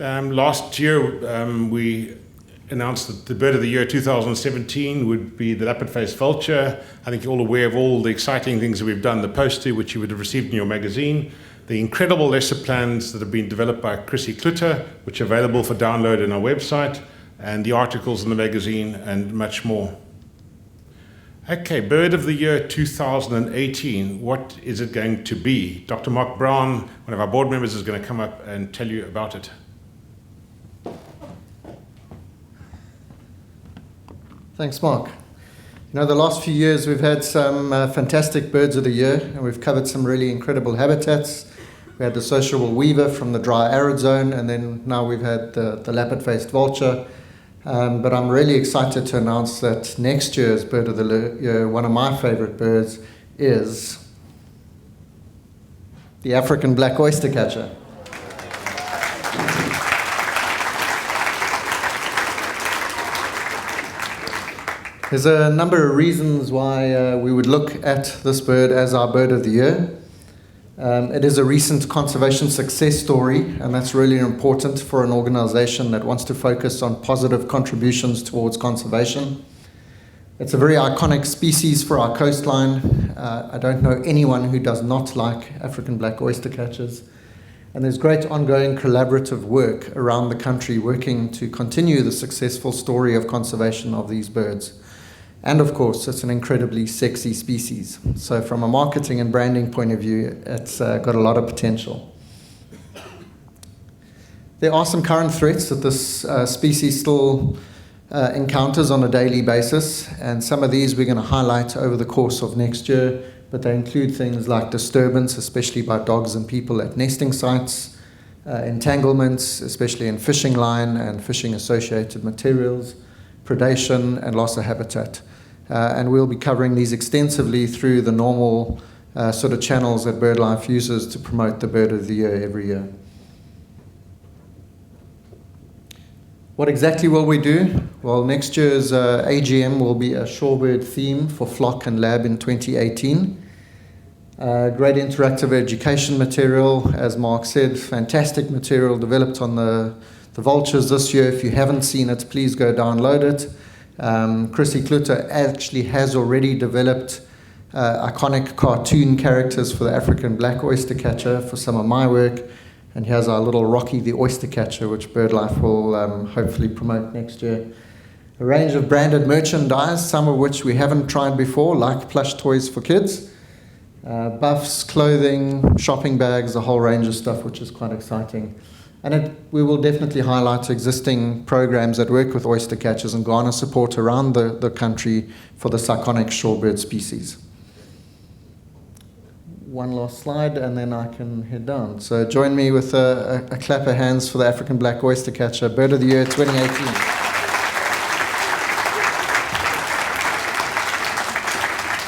Last year, we announced that the Bird of the Year 2017 would be the Leopard-faced vulture. I think you're all aware of all the exciting things that we've done, the poster, which you would have received in your magazine, the incredible lesson plans that have been developed by Chrissy Klutter, which are available for download on our website, and the articles in the magazine, and much more. Okay, Bird of the Year 2018, what is it going to be? Dr. Mark Brown, one of our board members, is going to come up and tell you about it. Thanks, Mark. The last few years we've had some fantastic Birds of the Year, and we've covered some really incredible habitats. We had the sociable weaver from the dry arid zone, and then now we've had the leopard-faced vulture. But I'm really excited to announce that next year's Bird of the Year, one of my favorite birds, is the African black oystercatcher. There's a number of reasons why we would look at this bird as our Bird of the Year. It is a recent conservation success story, and that's really important for an organization that wants to focus on positive contributions towards conservation. It's a very iconic species for our coastline. I don't know anyone who does not like African black oystercatchers. And there's great ongoing collaborative work around the country working to continue the successful story of conservation of these birds. And of course, it's an incredibly sexy species. So from a marketing and branding point of view, it's got a lot of potential. There are some current threats that this species still encounters on a daily basis, and some of these we're going to highlight over the course of next year, but they include things like disturbance, especially by dogs and people at nesting sites, entanglements, especially in fishing line and fishing associated materials, predation and loss of habitat. And we'll be covering these extensively through the normal sort of channels that BirdLife uses to promote the Bird of the Year every year. What exactly will we do? Well, next year's AGM will be a shorebird theme for flock and lab in 2018. Great interactive education material, as Mark said, fantastic material developed on the vultures this year. If you haven't seen it, please go download it. Chrissy Klutter actually has already developed iconic cartoon characters for the African black oystercatcher for some of my work. And here's our little Rocky the oystercatcher, which BirdLife will hopefully promote next year. A range of branded merchandise, some of which we haven't tried before, like plush toys for kids, buffs, clothing, shopping bags, a whole range of stuff, which is quite exciting. And we will definitely highlight existing programs that work with oystercatchers and garner support around the country for this iconic shorebird species. One last slide, and then I can head down. So join me with a clap of hands for the African black oystercatcher, Bird of the Year 2018.